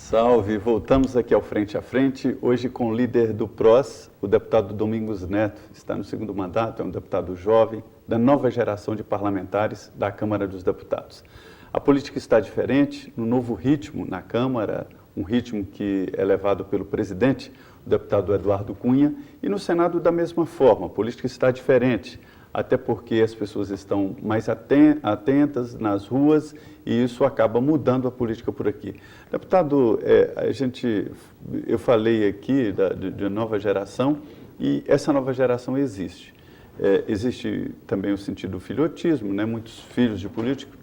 Salve! Voltamos aqui ao Frente a Frente, hoje com o líder do PROS, o deputado Domingos Neto. Está no segundo mandato, é um deputado jovem, da nova geração de parlamentares da Câmara dos Deputados. A política está diferente, no novo ritmo na Câmara, um ritmo que é levado pelo presidente, o deputado Eduardo Cunha, e no Senado da mesma forma, a política está diferente, até porque as pessoas estão mais atentas nas ruas e isso acaba mudando a política por aqui. Deputado, eu falei aqui de nova geração e essa nova geração existe. Existe também o sentido do filhotismo, né? Muitos filhos de políticos,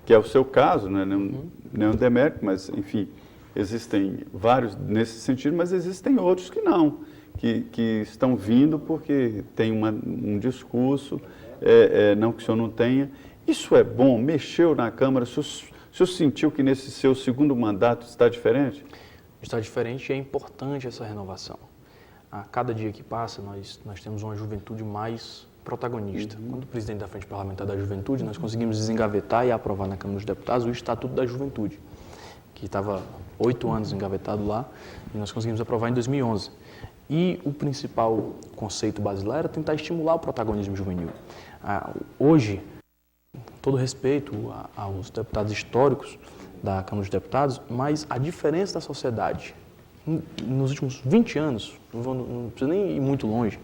que é o seu caso, né? Não é um demérito, mas enfim, existem vários nesse sentido, mas existem outros que não. Que estão vindo porque tem um discurso, não que o senhor não tenha. Isso é bom? Mexeu na Câmara? O senhor sentiu que nesse seu segundo mandato está diferente? Está diferente e é importante essa renovação. A cada dia que passa, nós temos uma juventude mais protagonista. Quando o presidente da Frente Parlamentar da Juventude, nós conseguimos desengavetar e aprovar na Câmara dos Deputados o Estatuto da Juventude, que estava 8 anos engavetado lá, e nós conseguimos aprovar em 2011. E o principal conceito basilar era tentar estimular o protagonismo juvenil. Hoje, todo respeito aos deputados históricos da Câmara dos Deputados, mas a diferença da sociedade, nos últimos 20 anos, não precisa nem ir muito longe,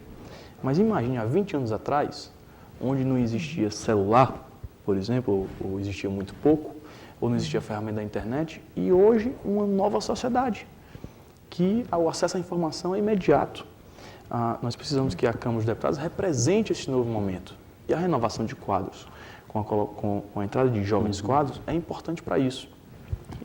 mas imagine há 20 anos atrás, onde não existia celular, por exemplo, ou existia muito pouco, ou não existia ferramenta da internet, e hoje uma nova sociedade, que o acesso à informação é imediato. Nós precisamos que a Câmara dos Deputados represente esse novo momento. E a renovação de quadros, com a entrada de jovens quadros, é importante para isso.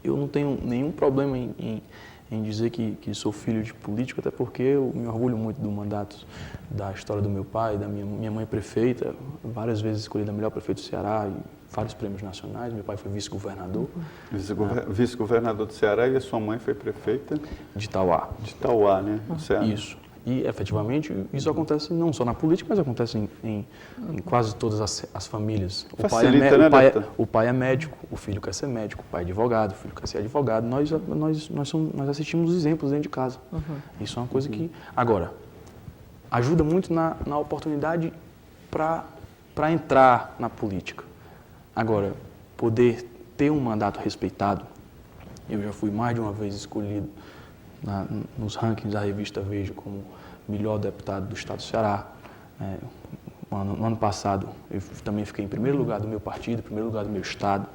Eu não tenho nenhum problema em dizer que sou filho de político, até porque eu me orgulho muito do mandato, da história do meu pai, da minha mãe prefeita, várias vezes escolhida a melhor prefeito do Ceará, e vários prêmios nacionais. Meu pai foi vice-governador. Vice-governador do Ceará, e a sua mãe foi prefeita? De Itauá. De Itauá, né? Isso. E, efetivamente, isso acontece não só na política, mas acontece em quase todas as famílias. O pai é médico, o filho quer ser médico, o pai é advogado, o filho quer ser advogado. Nós assistimos exemplos dentro de casa. Isso é uma coisa que... Agora, ajuda muito na oportunidade para entrar na política. Agora, poder ter um mandato respeitado, eu já fui mais de uma vez escolhido nos rankings da revista Veja como melhor deputado do estado do Ceará. No ano passado, eu também fiquei em primeiro lugar do meu partido, em primeiro lugar do meu estado.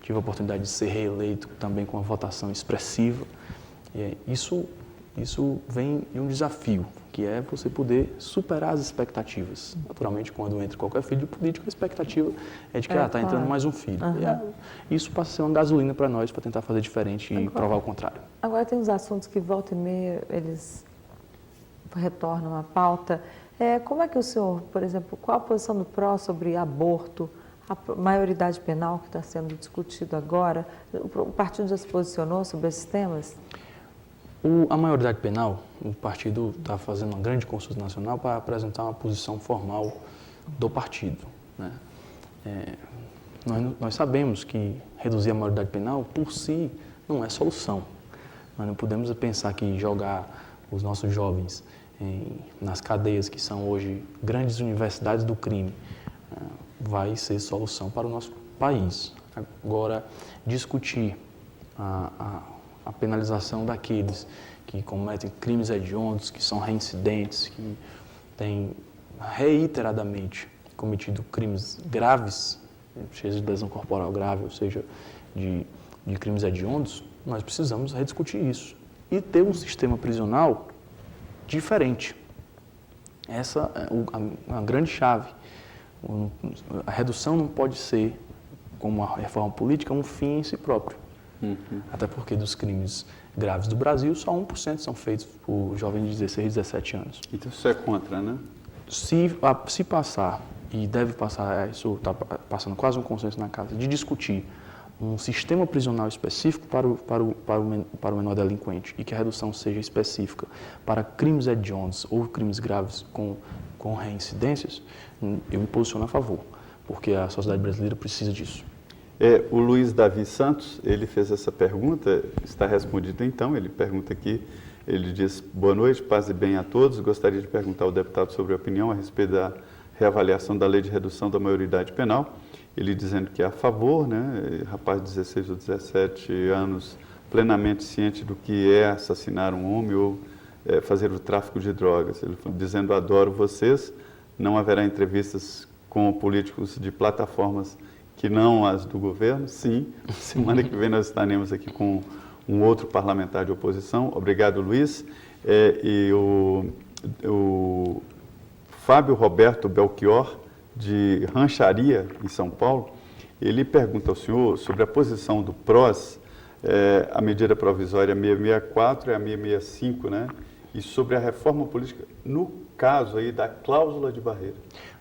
Tive a oportunidade de ser reeleito também com uma votação expressiva. Isso vem de um desafio, que é você poder superar as expectativas. Naturalmente, quando entra qualquer filho de político, a expectativa é de que está entrando mais um filho. Isso passa a ser uma gasolina para nós, para tentar fazer diferente e provar o contrário. Agora, tem uns assuntos que volta e meia, eles retornam à pauta. Como é que o senhor, por exemplo, qual a posição do PRO sobre aborto, a maioridade penal que está sendo discutido agora? O partido já se posicionou sobre esses temas? A maioridade penal, o partido está fazendo uma grande consulta nacional para apresentar uma posição formal do partido, né? Nós sabemos que reduzir a maioridade penal, por si, não é solução. Nós não podemos pensar que jogar os nossos jovens nas cadeias, que são hoje grandes universidades do crime, vai ser solução para o nosso país. Agora, discutir a penalização daqueles que cometem crimes hediondos, que são reincidentes, que têm reiteradamente cometido crimes graves, seja de lesão corporal grave, ou seja, de crimes hediondos, nós precisamos rediscutir isso e ter um sistema prisional diferente. Essa é a grande chave. A redução não pode ser, como a reforma política, um fim em si próprio. Até porque dos crimes graves do Brasil, só 1% são feitos por jovens de 16, 17 anos. Então isso é contra, né? Se passar, e deve passar, isso está passando quase um consenso na casa, de discutir um sistema prisional específico para o menor delinquente e que a redução seja específica para crimes hediondos ou crimes graves com reincidências, eu me posiciono a favor, porque a sociedade brasileira precisa disso. O Luiz Davi Santos, ele fez essa pergunta, está respondida então, ele pergunta aqui, ele diz, boa noite, paz e bem a todos, gostaria de perguntar ao deputado sobre a opinião a respeito da reavaliação da lei de redução da maioridade penal, ele dizendo que é a favor, né, rapaz de 16 ou 17 anos, plenamente ciente do que é assassinar um homem ou fazer o tráfico de drogas, ele dizendo, adoro vocês, não haverá entrevistas com políticos de plataformas que não as do governo, sim. Semana que vem nós estaremos aqui com um outro parlamentar de oposição. Obrigado, Luiz. E o Fábio Roberto Belchior, de Rancharia, em São Paulo, ele pergunta ao senhor sobre a posição do PROS, a medida provisória 664 e a 665, né? E sobre a reforma política, no caso aí da cláusula de barreira.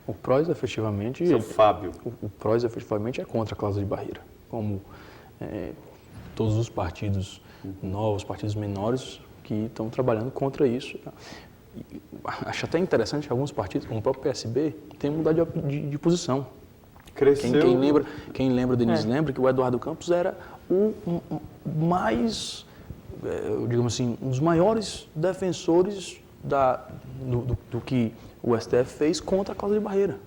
O PROS, efetivamente... Seu Fábio. O PROS, efetivamente, é contra a cláusula de barreira. Como todos os partidos novos, partidos menores, que estão trabalhando contra isso. Acho até interessante que alguns partidos, como o próprio PSB, tenham mudado de posição. Cresceu... Quem lembra, Denise lembra, que o Eduardo Campos era o mais, digamos assim, um dos maiores defensores do que o STF fez contra a cláusula de barreira.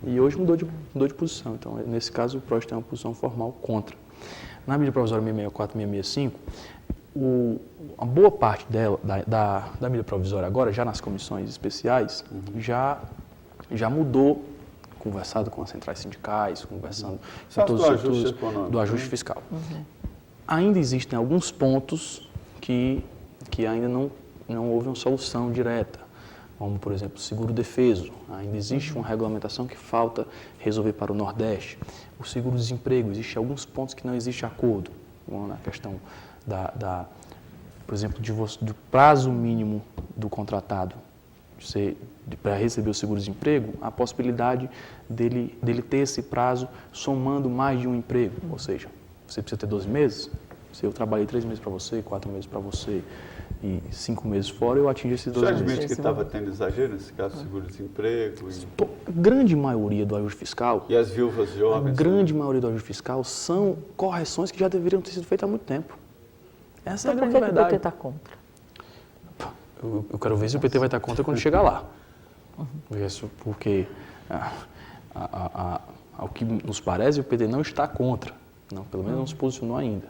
E hoje mudou de posição. Então, nesse caso, o PROS tem uma posição formal contra. Na medida provisória 664 e 665, a boa parte da medida provisória agora, já nas comissões especiais, já mudou, conversado com as centrais sindicais, conversando com todos os setores do ajuste fiscal. Ainda existem alguns pontos que ainda não houve uma solução direta, como, por exemplo, o seguro-defeso. Ainda existe uma regulamentação que falta resolver para o Nordeste. O seguro-desemprego, existem alguns pontos que não existe acordo, como na questão por exemplo, do prazo mínimo do contratado para receber o seguro-desemprego, a possibilidade dele ter esse prazo somando mais de um emprego. Ou seja, você precisa ter 12 meses, se eu trabalhei 3 meses para você, 4 meses para você e 5 meses fora, eu atingi esses 12 meses. Você admite que estava tendo exagero nesse caso, seguro-desemprego? A grande maioria do ajuste fiscal... E as viúvas jovens? A grande maioria do ajuste fiscal são correções que já deveriam ter sido feitas há muito tempo. Essa é a grande verdade. Por que o PT está contra? Eu quero ver se o PT vai estar contra quando chegar lá. Porque, ao que nos parece, o PT não está contra. Não, pelo menos não se posicionou ainda.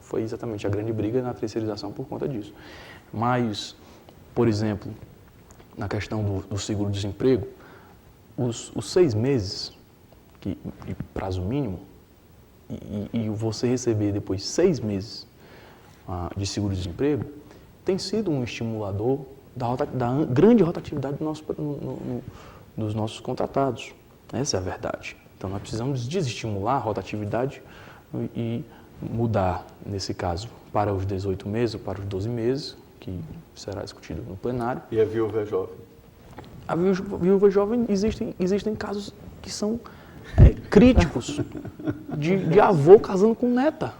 Foi exatamente a grande briga na terceirização por conta disso. Mas, por exemplo, na questão do seguro-desemprego, os 6 meses, de prazo mínimo, e você receber depois 6 meses de seguro-desemprego, tem sido um estimulador da grande rotatividade dos nossos contratados. Essa é a verdade. Então, nós precisamos desestimular a rotatividade e mudar, nesse caso, para os 18 meses ou para os 12 meses, que será discutido no plenário. E a viúva jovem? A viúva jovem, existem casos que são críticos, de avô casando com neta.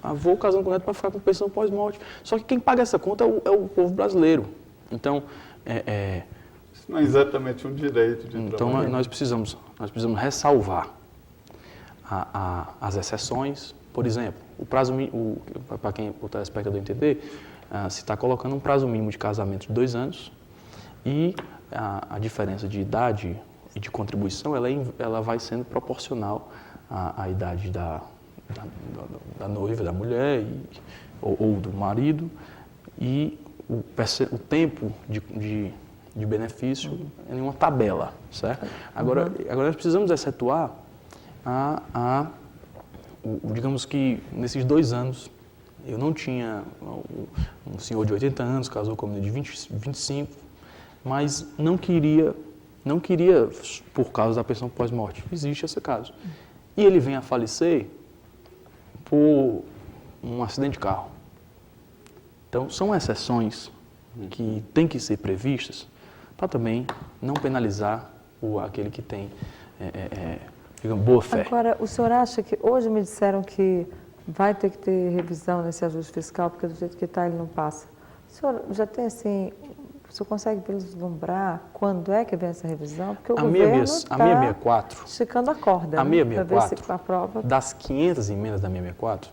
Avô casando com neta para ficar com pensão pós-morte. Só que quem paga essa conta é o povo brasileiro. Então, isso não é exatamente um direito de então trabalho. nós precisamos ressalvar as exceções. Por exemplo, o prazo para quem o telespectador entender, se está colocando um prazo mínimo de casamento de 2 anos e a diferença de idade e de contribuição ela vai sendo proporcional à idade da noiva, da mulher ou do marido, e o tempo de benefício em uma tabela, certo? Agora nós precisamos excetuar digamos que nesses 2 anos eu não tinha um senhor de 80 anos, casou com uma menina de 25, mas não queria, por causa da pensão pós-morte. Existe esse caso. E ele vem a falecer por um acidente de carro. Então, são exceções que têm que ser previstas para também não penalizar aquele que tem digamos, boa fé. Agora, o senhor acha que... Hoje me disseram que vai ter que ter revisão nesse ajuste fiscal, porque do jeito que está ele não passa. O senhor já tem, assim, O senhor consegue vislumbrar quando é que vem essa revisão? Porque o A governo 664, esticando a corda, a né? Para ver se 664, aprova. das 500 emendas da 664,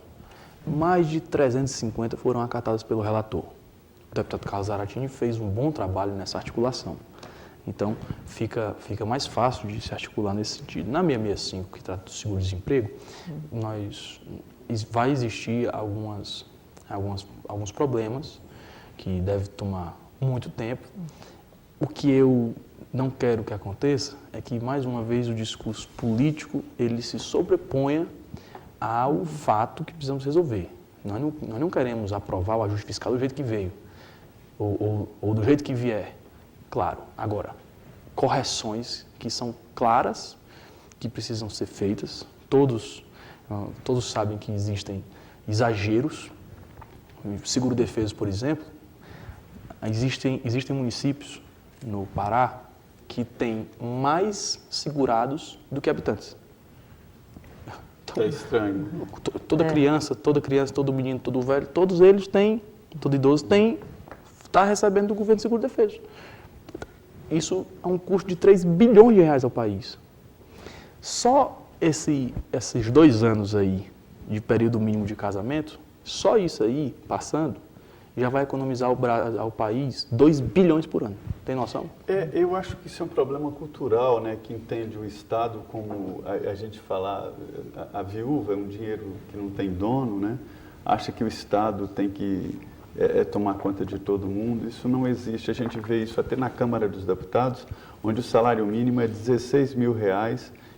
mais de 350 foram acatadas pelo relator. O deputado Carlos Zaratini fez um bom trabalho nessa articulação. Então, fica mais fácil de se articular nesse sentido. Na 665, que trata do seguro-desemprego, vai existir alguns problemas que devem tomar muito tempo. O que eu não quero que aconteça é que, mais uma vez, o discurso político ele se sobreponha ao fato que precisamos resolver. Nós não queremos aprovar o ajuste fiscal do jeito que veio, ou do jeito que vier. Claro, agora, correções que são claras, que precisam ser feitas. Todos sabem que existem exageros. Seguro-defeso, por exemplo, existem municípios no Pará que têm mais segurados do que habitantes. É estranho. Toda criança, todo menino, todo velho, todos eles têm, todo idoso está recebendo do governo seguro-defeso. Isso é um custo de 3 bilhões de reais ao país. Só esses 2 anos aí de período mínimo de casamento, só isso aí, passando, já vai economizar ao país 2 bilhões por ano. Tem noção? Eu acho que isso é um problema cultural, né? Que entende o Estado como a gente fala, a viúva é um dinheiro que não tem dono, né? Acha que o Estado tem que tomar conta de todo mundo. Isso não existe. A gente vê isso até na Câmara dos Deputados, onde o salário mínimo é R$16 mil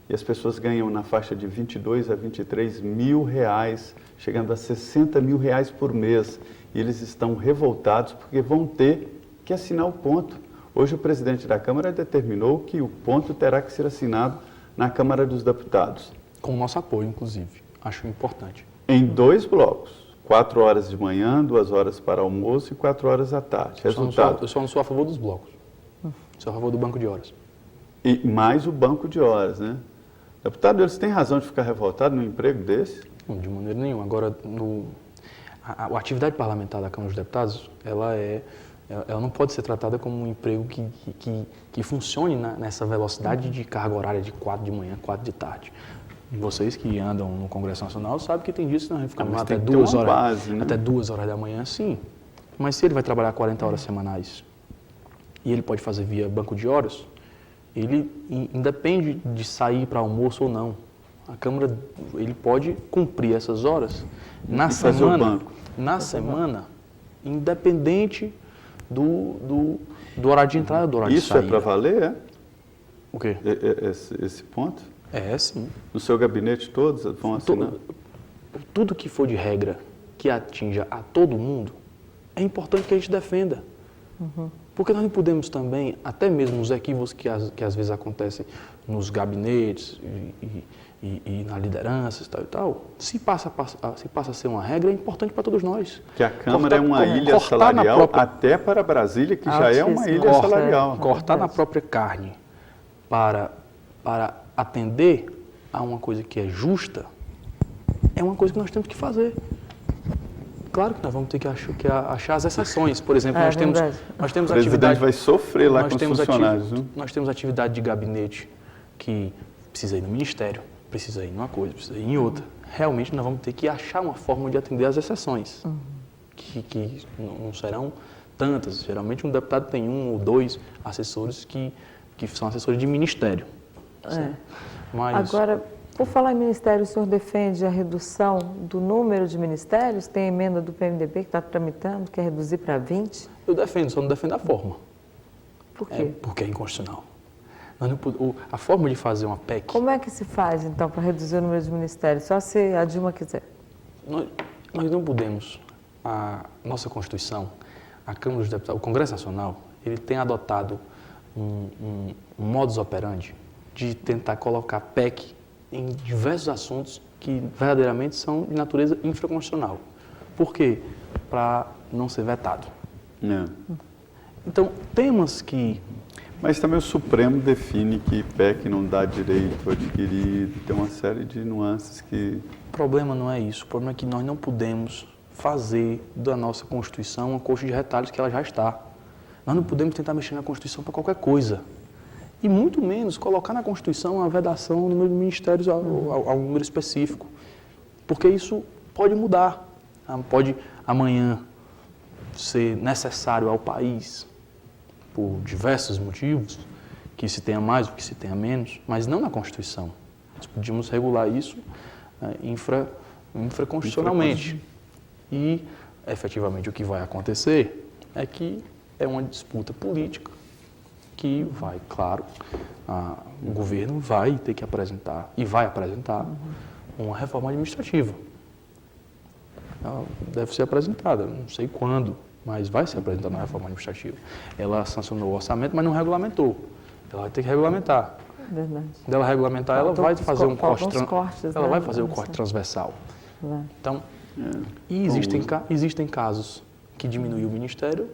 e as pessoas ganham na faixa de 22 a 23 mil reais, chegando a 60 mil reais por mês. E eles estão revoltados porque vão ter que assinar o ponto. Hoje o presidente da Câmara determinou que o ponto terá que ser assinado na Câmara dos Deputados. Com o nosso apoio, inclusive. Acho importante. Em 2 blocos. 4 horas de manhã, 2 horas para almoço e 4 horas à tarde. Resultado. Eu só não sou a favor dos blocos. Sou a favor do banco de horas. E mais o banco de horas, né? Deputado, eles têm razão de ficar revoltados num emprego desse? Não, de maneira nenhuma. Agora, a atividade parlamentar da Câmara dos Deputados, ela não pode ser tratada como um emprego que funcione nessa velocidade de carga horária de 4 de manhã, 4 de tarde. Vocês que andam no Congresso Nacional sabem que tem dias que nós ficamos lá até 2 horas, base, né? Até 2 horas da manhã, sim. Mas se ele vai trabalhar 40 horas semanais e ele pode fazer via banco de horas, ele independe de sair para almoço ou não. A Câmara, ele pode cumprir essas horas na semana, independente do horário de entrada, do horário de saída. Isso é para valer, é? O quê? Esse ponto? É, sim. No seu gabinete todos vão assinar? Tudo que for de regra que atinja a todo mundo, é importante que a gente defenda. Porque nós não podemos também, até mesmo os equívocos que às vezes acontecem nos gabinetes e na liderança e tal, se passa a ser uma regra, é importante para todos nós. Que a Câmara é uma ilha salarial até para Brasília, que já é uma ilha salarial. Cortar na própria carne para atender a uma coisa que é justa, é uma coisa que nós temos que fazer. Claro que nós vamos ter que achar as exceções. Por exemplo, nós temos o presidente vai sofrer lá com os funcionários. Nós temos atividade de gabinete que precisa ir no ministério, precisa ir numa coisa, precisa ir em outra. Realmente nós vamos ter que achar uma forma de atender as exceções, que não serão tantas. Geralmente um deputado tem 1 ou 2 assessores que são assessores de ministério. Mas... Agora, por falar em ministério, o senhor defende a redução do número de ministérios? Tem a emenda do PMDB que está tramitando, quer reduzir para 20? Eu defendo, só não defendo a forma. Por quê? Porque é inconstitucional. A forma de fazer uma PEC... Como é que se faz, então, para reduzir o número de ministérios? Só se a Dilma quiser. Nós não podemos. A nossa Constituição, a Câmara dos Deputados, o Congresso Nacional, ele tem adotado um modus operandi de tentar colocar PEC em diversos assuntos que verdadeiramente são de natureza infraconstitucional. Por quê? Para não ser vetado. Então, temas que... Mas também o Supremo define que PEC não dá direito adquirido, tem uma série de nuances que... O problema não é isso, o problema é que nós não podemos fazer da nossa Constituição uma coxa de retalhos que ela já está. Nós não podemos tentar mexer na Constituição para qualquer coisa. E muito menos colocar na Constituição uma vedação no número de ministérios a um número específico. Porque isso pode mudar. Pode amanhã ser necessário ao país, por diversos motivos, que se tenha mais ou que se tenha menos, mas não na Constituição. Nós podíamos regular isso infraconstitucionalmente. E, efetivamente, o que vai acontecer é que é uma disputa política que vai, claro, o governo vai ter que apresentar, e vai apresentar, uma reforma administrativa. Ela deve ser apresentada, não sei quando, mas vai ser apresentada uma reforma administrativa. Ela sancionou o orçamento, mas não regulamentou. Ela vai ter que regulamentar. Verdade. Quando ela regulamentar, ela vai fazer um corte, ela vai fazer o corte transversal. Então, existem casos que diminuem o Ministério,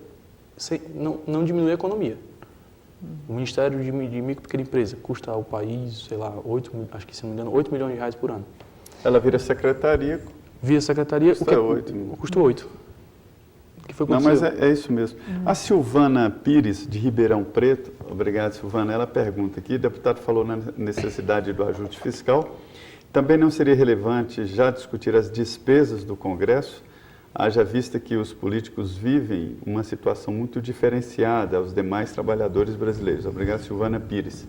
não diminui a economia. O Ministério de Micro e Pequena Empresa custa ao país, sei lá, 8 milhões de reais por ano. Ela vira secretaria. Via secretaria, custa 8. Custa 8. Que foi não, mas é isso mesmo. A Silvana Pires, de Ribeirão Preto, obrigado, Silvana, ela pergunta aqui, o deputado falou na necessidade do ajuste fiscal. Também não seria relevante já discutir as despesas do Congresso, haja vista que os políticos vivem uma situação muito diferenciada aos demais trabalhadores brasileiros. Obrigado, Silvana Pires.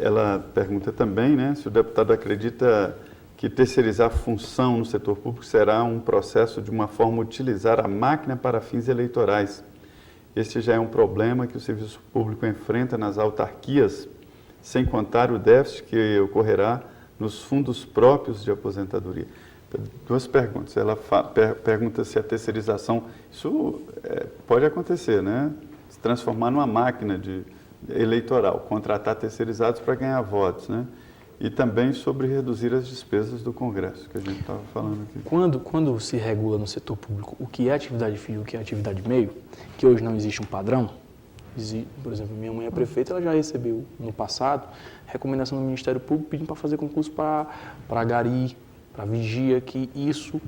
Ela pergunta também, né, se o deputado acredita que terceirizar a função no setor público será um processo de uma forma utilizar a máquina para fins eleitorais. Este já é um problema que o serviço público enfrenta nas autarquias, sem contar o déficit que ocorrerá nos fundos próprios de aposentadoria. Duas perguntas. Ela pergunta se a terceirização, isso pode acontecer, né? Se transformar numa máquina eleitoral, contratar terceirizados para ganhar votos, né? E também sobre reduzir as despesas do Congresso, que a gente estava falando aqui. Quando se regula no setor público o que é atividade fim e o que é atividade meio, que hoje não existe um padrão, por exemplo, minha mãe é prefeita, ela já recebeu no passado recomendação do Ministério Público pedindo para fazer concurso para gari, para vigia, que isso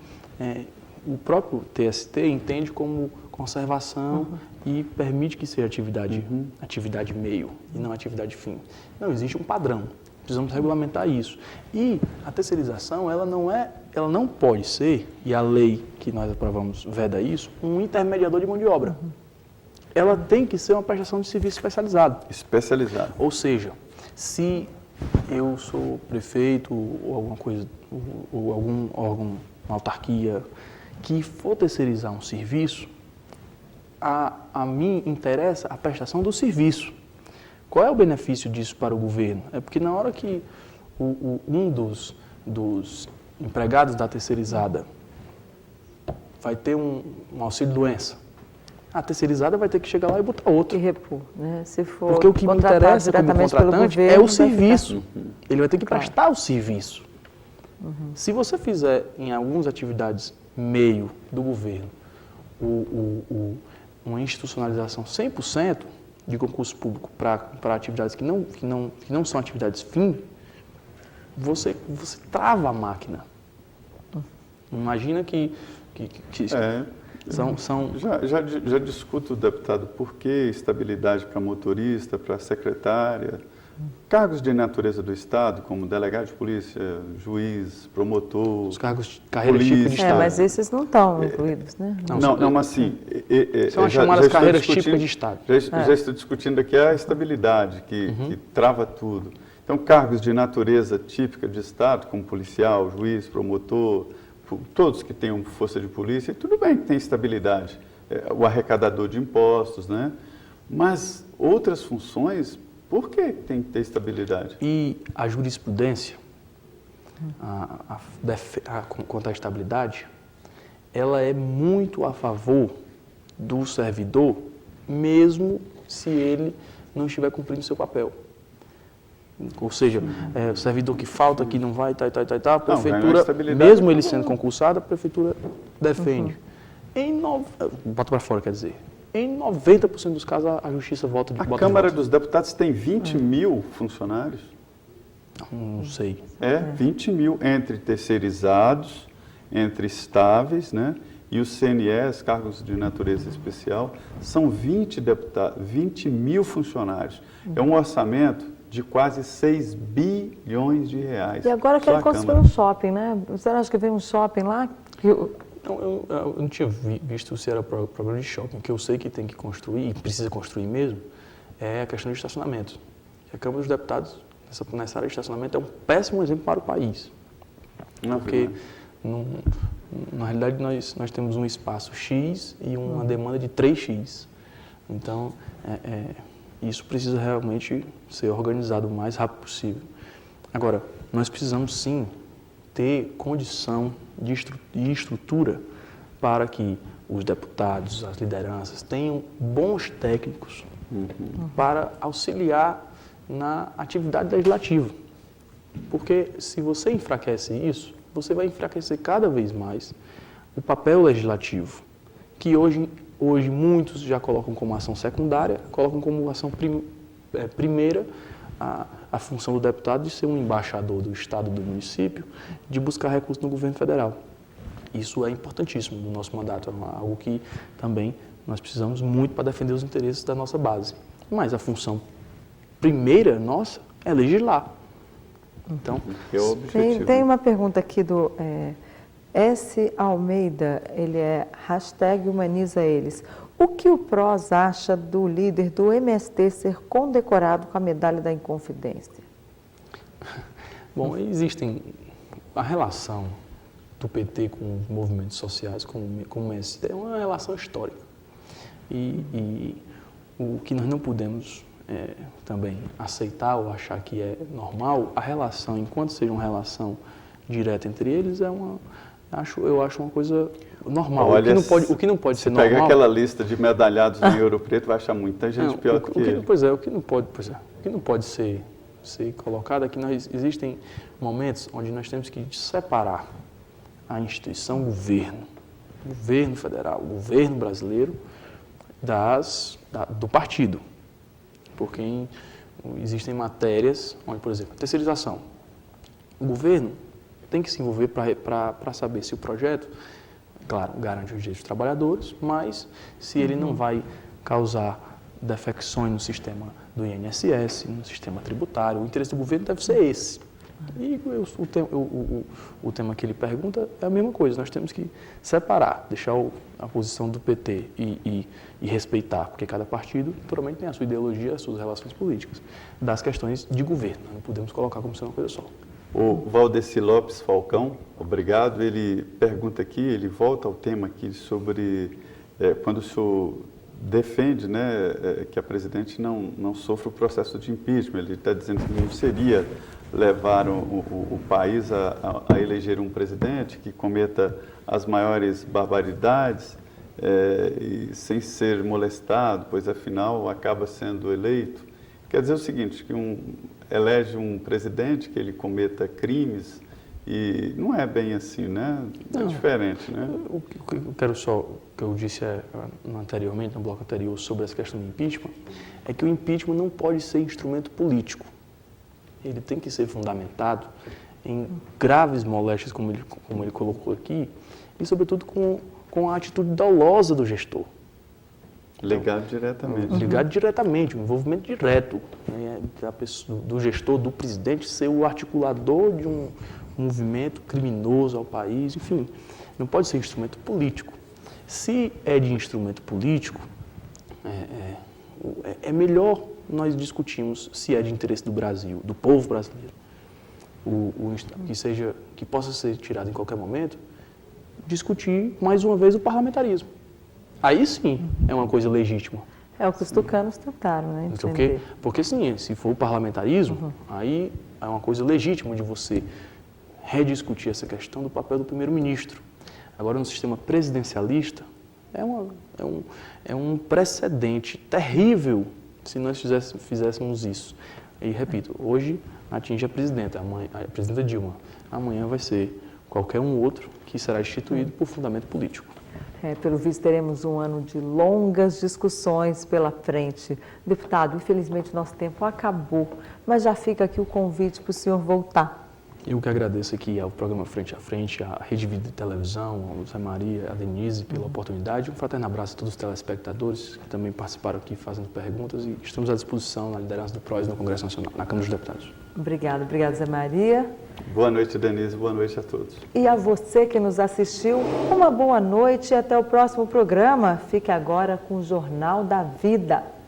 o próprio TST entende como conservação e permite que seja atividade meio e não atividade fim. Não existe um padrão. Precisamos regulamentar isso. E a terceirização, ela não pode ser, e a lei que nós aprovamos veda isso, um intermediador de mão de obra. Ela tem que ser uma prestação de serviço especializado. Especializado. Ou seja, se eu sou prefeito ou alguma coisa, ou algum órgão, uma autarquia, que for terceirizar um serviço, a mim interessa a prestação do serviço. Qual é o benefício disso para o governo? É porque na hora que um dos empregados da terceirizada vai ter um auxílio-doença, a terceirizada vai ter que chegar lá e botar outro. E repor, né? Se for porque o que me interessa como contratante é o serviço. Ele vai ter que prestar o serviço. Se você fizer em algumas atividades meio do governo uma institucionalização 100%, de concurso público para atividades que não são atividades fim, você trava a máquina. Imagina que são... Já discuto, deputado, por que estabilidade para motorista, para secretária, cargos de natureza do Estado, como delegado de polícia, juiz, promotor, os cargos de carreira típica de Estado. Mas esses não estão incluídos, né? Não, mas assim... São as chamadas carreiras típicas de Estado. Já estou discutindo aqui a estabilidade, que trava tudo. Então, cargos de natureza típica de Estado, como policial, juiz, promotor, todos que tenham força de polícia, tudo bem que tem estabilidade. O arrecadador de impostos, né? Mas outras funções... Por que tem que ter estabilidade? E a jurisprudência, quanto à estabilidade, ela é muito a favor do servidor, mesmo se ele não estiver cumprindo seu papel. Ou seja, o servidor que falta, que não vai, a prefeitura, mesmo ele sendo concursado, a prefeitura defende. Bota para fora, quer dizer. Em 90% dos casos, a justiça volta de A Câmara dos Deputados tem 20 mil funcionários? Não sei. 20 mil entre terceirizados, entre estáveis, né? e o CNEs, cargos de natureza especial, são 20 mil funcionários. É um orçamento de quase 6 bilhões de reais. E agora Só querem a construir Câmara. um shopping, né? Você acha que vem um shopping lá? Eu não tinha visto se era programa de shopping. O que eu sei que tem que construir, e precisa construir mesmo, é a questão de estacionamento. A Câmara dos Deputados, nessa área de estacionamento, é um péssimo exemplo para o país. Porque, na realidade, nós temos um espaço X e uma demanda de 3X. Então, isso precisa realmente ser organizado o mais rápido possível. Agora, nós precisamos, sim, ter condição de estrutura para que os deputados, as lideranças, tenham bons técnicos para auxiliar na atividade legislativa. Porque se você enfraquece isso, você vai enfraquecer cada vez mais o papel legislativo, que hoje muitos já colocam como ação secundária, colocam como ação primeira a função do deputado de ser um embaixador do Estado, do município, de buscar recursos no governo federal. Isso é importantíssimo no nosso mandato, é algo que também nós precisamos muito para defender os interesses da nossa base. Mas a função primeira nossa é legislar. Então, é o objetivo. Tem uma pergunta aqui do S. Almeida, ele é #humanizaeles. O que o PROS acha do líder do MST ser condecorado com a medalha da Inconfidência? Bom, existem a relação do PT com os movimentos sociais, com o MST, é uma relação histórica. E o que nós não podemos também aceitar ou achar que é normal, a relação, enquanto seja uma relação direta entre eles, eu acho uma coisa normal. Olha, o que não pode ser normal... Pega aquela lista de medalhados em Ouro Preto, vai achar muita gente pior do que ele. O que não pode ser colocado é que existem momentos onde nós temos que separar a instituição governo federal, governo brasileiro, do partido. Porque existem matérias onde, por exemplo, a terceirização. O governo tem que se envolver para saber se o projeto, claro, garante os direitos dos trabalhadores, mas se ele não vai causar defecções no sistema do INSS, no sistema tributário, o interesse do governo deve ser esse. E o tema que ele pergunta é a mesma coisa, nós temos que separar, deixar a posição do PT e respeitar, porque cada partido, naturalmente, tem a sua ideologia, as suas relações políticas, das questões de governo, não podemos colocar como sendo uma coisa só. O Valdeci Lopes Falcão, obrigado, ele pergunta aqui, ele volta ao tema aqui sobre quando o senhor defende, né, que a presidente não sofra o processo de impeachment, ele está dizendo que não seria levar o país a eleger um presidente que cometa as maiores barbaridades e sem ser molestado, pois afinal acaba sendo eleito. Quer dizer o seguinte, que elege um presidente que ele cometa crimes e não é bem assim, né? É diferente, né? O que eu disse anteriormente, no bloco anterior, sobre essa questão do impeachment, é que o impeachment não pode ser instrumento político. Ele tem que ser fundamentado em graves moléstias, como ele colocou aqui, e sobretudo com a atitude dolosa do gestor. Ligado diretamente. Ligado diretamente, um envolvimento direto, né, do gestor, do presidente, ser o articulador de um movimento criminoso ao país, enfim, não pode ser instrumento político. Se é de instrumento político, é melhor nós discutirmos se é de interesse do Brasil, do povo brasileiro, que possa ser tirado em qualquer momento, discutir mais uma vez o parlamentarismo. Aí sim é uma coisa legítima. É o que os tucanos tentaram, né? Porque sim, se for o parlamentarismo, aí é uma coisa legítima de você rediscutir essa questão do papel do primeiro-ministro. Agora, no sistema presidencialista, é um precedente terrível se nós fizéssemos isso. E, repito, hoje atinge a presidenta Dilma. Amanhã vai ser qualquer um outro que será instituído por fundamento político. Pelo visto, teremos um ano de longas discussões pela frente. Deputado, infelizmente nosso tempo acabou, mas já fica aqui o convite para o senhor voltar. Eu que agradeço aqui ao programa Frente a Frente, à Rede Vida de Televisão, ao Zé Maria, a Denise pela oportunidade. Um fraterno abraço a todos os telespectadores que também participaram aqui fazendo perguntas e estamos à disposição na liderança do PROS no Congresso Nacional, na Câmara dos Deputados. Obrigada, Zé Maria. Boa noite, Denise. Boa noite a todos. E a você que nos assistiu, uma boa noite e até o próximo programa. Fique agora com o Jornal da Vida.